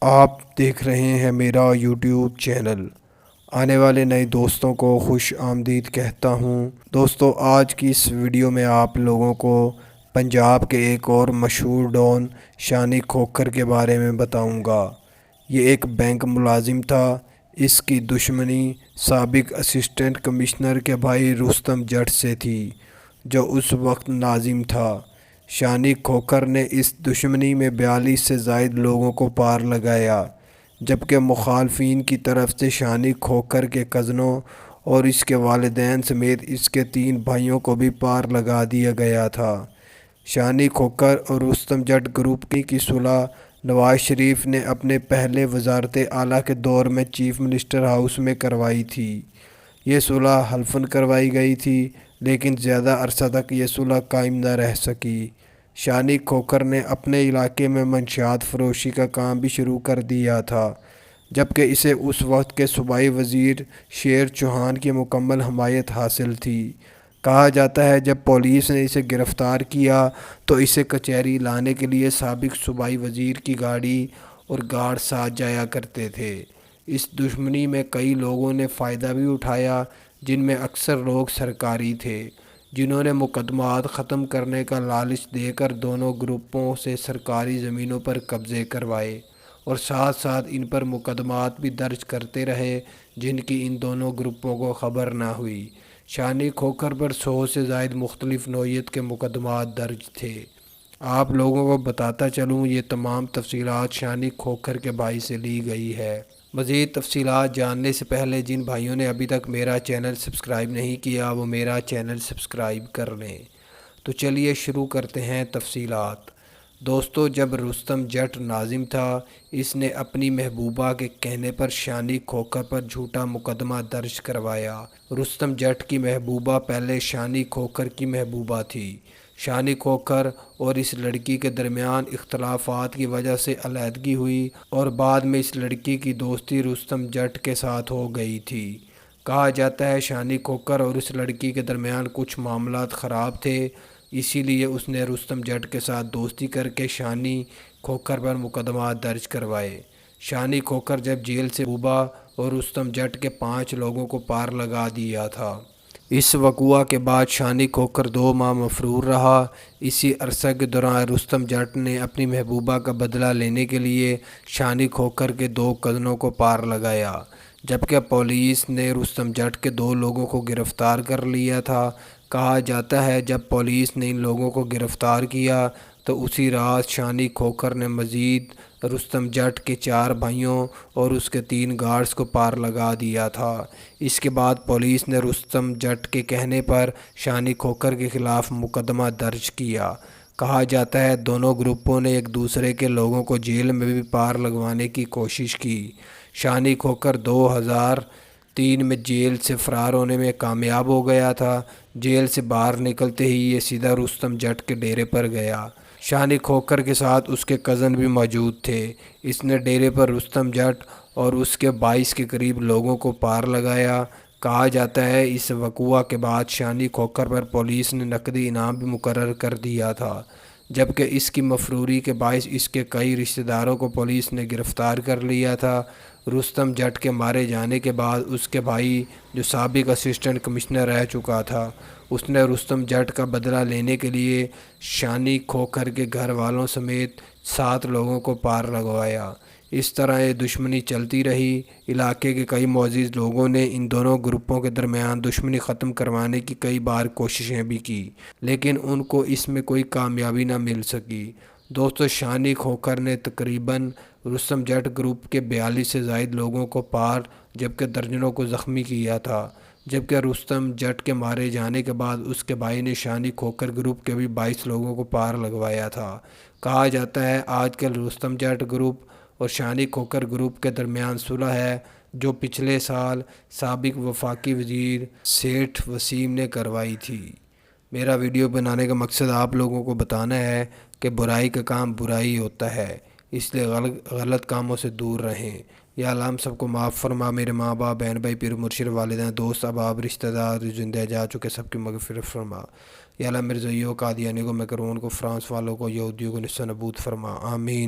آپ دیکھ رہے ہیں میرا یوٹیوب چینل۔ آنے والے نئے دوستوں کو خوش آمدید کہتا ہوں۔ دوستو، آج کی اس ویڈیو میں آپ لوگوں کو پنجاب کے ایک اور مشہور ڈان شانی کھوکھر کے بارے میں بتاؤں گا۔ یہ ایک بینک ملازم تھا۔ اس کی دشمنی سابق اسسٹنٹ کمشنر کے بھائی رستم جٹ سے تھی، جو اس وقت ناظم تھا۔ شانی کھوکھر نے اس دشمنی میں 42 سے زائد لوگوں کو پار لگایا، جبکہ مخالفین کی طرف سے شانی کھوکھر کے کزنوں اور اس کے والدین سمیت اس کے 3 بھائیوں کو بھی پار لگا دیا گیا تھا۔ شانی کھوکھر اور رستم جٹ گروپ کی صلح نواز شریف نے اپنے پہلے وزارت اعلیٰ کے دور میں چیف منسٹر ہاؤس میں کروائی تھی۔ یہ صلح حلفاً کروائی گئی تھی، لیکن زیادہ عرصہ تک یہ صلح قائم نہ رہ سکی۔ شانی کھوکھر نے اپنے علاقے میں منشیات فروشی کا کام بھی شروع کر دیا تھا، جبکہ اسے اس وقت کے صوبائی وزیر شیر چوہان کی مکمل حمایت حاصل تھی۔ کہا جاتا ہے جب پولیس نے اسے گرفتار کیا تو اسے کچہری لانے کے لیے سابق صوبائی وزیر کی گاڑی اور گارڈ ساتھ جایا کرتے تھے۔ اس دشمنی میں کئی لوگوں نے فائدہ بھی اٹھایا، جن میں اکثر لوگ سرکاری تھے، جنہوں نے مقدمات ختم کرنے کا لالچ دے کر دونوں گروپوں سے سرکاری زمینوں پر قبضے کروائے، اور ساتھ ساتھ ان پر مقدمات بھی درج کرتے رہے جن کی ان دونوں گروپوں کو خبر نہ ہوئی۔ شانی کھوکھر پر 100 سے زائد مختلف نوعیت کے مقدمات درج تھے۔ آپ لوگوں کو بتاتا چلوں، یہ تمام تفصیلات شانی کھوکھر کے بھائی سے لی گئی ہے۔ مزید تفصیلات جاننے سے پہلے جن بھائیوں نے ابھی تک میرا چینل سبسکرائب نہیں کیا وہ میرا چینل سبسکرائب کر لیں۔ تو چلیے شروع کرتے ہیں تفصیلات۔ دوستو، جب رستم جٹ ناظم تھا، اس نے اپنی محبوبہ کے کہنے پر شانی کھوکھر پر جھوٹا مقدمہ درج کروایا۔ رستم جٹ کی محبوبہ پہلے شانی کھوکھر کی محبوبہ تھی۔ شانی کھوکھر اور اس لڑکی کے درمیان اختلافات کی وجہ سے علیحدگی ہوئی، اور بعد میں اس لڑکی کی دوستی رستم جٹ کے ساتھ ہو گئی تھی۔ کہا جاتا ہے شانی کھوکھر اور اس لڑکی کے درمیان کچھ معاملات خراب تھے، اسی لیے اس نے رستم جٹ کے ساتھ دوستی کر کے شانی کھوکھر پر مقدمات درج کروائے۔ شانی کھوکھر جب جیل سے محبوبہ اور رستم جٹ کے 5 لوگوں کو پار لگا دیا تھا۔ اس وقوعہ کے بعد شانی کھوکھر 2 ماہ مفرور رہا۔ اسی عرصے کے دوران رستم جٹ نے اپنی محبوبہ کا بدلہ لینے کے لیے شانی کھوکھر کے 2 کزنوں کو پار لگایا، جبکہ پولیس نے رستم جٹ کے 2 لوگوں کو گرفتار کر لیا تھا۔ کہا جاتا ہے جب پولیس نے ان لوگوں کو گرفتار کیا تو اسی رات شانی کھوکھر نے مزید رستم جٹ کے 4 بھائیوں اور اس کے 3 گارڈز کو پار لگا دیا تھا۔ اس کے بعد پولیس نے رستم جٹ کے کہنے پر شانی کھوکھر کے خلاف مقدمہ درج کیا۔ کہا جاتا ہے دونوں گروپوں نے ایک دوسرے کے لوگوں کو جیل میں بھی پار لگوانے کی کوشش کی۔ شانی کھوکھر 2003 میں جیل سے فرار ہونے میں کامیاب ہو گیا تھا۔ جیل سے باہر نکلتے ہی یہ سیدھا رستم جٹ کے ڈیرے پر گیا۔ شانی کھوکھر کے ساتھ اس کے کزن بھی موجود تھے۔ اس نے ڈیرے پر رستم جٹ اور اس کے 22 کے قریب لوگوں کو پار لگایا۔ کہا جاتا ہے اس وقوعہ کے بعد شانی کھوکھر پر پولیس نے نقدی انعام بھی مقرر کر دیا تھا، جبکہ اس کی مفروری کے باعث اس کے کئی رشتہ داروں کو پولیس نے گرفتار کر لیا تھا۔ رستم جٹ کے مارے جانے کے بعد اس کے بھائی، جو سابق اسسٹنٹ کمشنر رہ چکا تھا، اس نے رستم جٹ کا بدلہ لینے کے لیے شانی کھوکھر کے گھر والوں سمیت 7 لوگوں کو پار لگوایا۔ اس طرح یہ دشمنی چلتی رہی۔ علاقے کے کئی معزز لوگوں نے ان دونوں گروپوں کے درمیان دشمنی ختم کروانے کی کئی بار کوششیں بھی کی، لیکن ان کو اس میں کوئی کامیابی نہ مل سکی۔ دوستو، شانی کھوکھر نے تقریباً رستم جٹ گروپ کے 42 سے زائد لوگوں کو پار جبکہ درجنوں کو زخمی کیا تھا، جبکہ رستم جٹ کے مارے جانے کے بعد اس کے بھائی نے شانی کھوکھر گروپ کے بھی 22 لوگوں کو پار لگوایا تھا۔ کہا جاتا ہے آج کل رستم جٹ گروپ اور شانی کھوکھر گروپ کے درمیان صلح ہے، جو پچھلے سال سابق وفاقی وزیر سیٹھ وسیم نے کروائی تھی۔ میرا ویڈیو بنانے کا مقصد آپ لوگوں کو بتانا ہے کہ برائی کا کام برائی ہوتا ہے، اس لیے غلط کاموں سے دور رہیں۔ یا اللہ ہم سب کو معاف فرما، میرے ماں باپ، بہن بھائی، پیر مرشد، والدین، دوست احباب، رشتہ دار زندہ جا چکے سب کی مغفرت فرما۔ یا اللہ مرزائیوں، قادیانی کو، میکرون کو، فرانس والوں کو، یہودیوں کو نیست و نابود فرما، آمین۔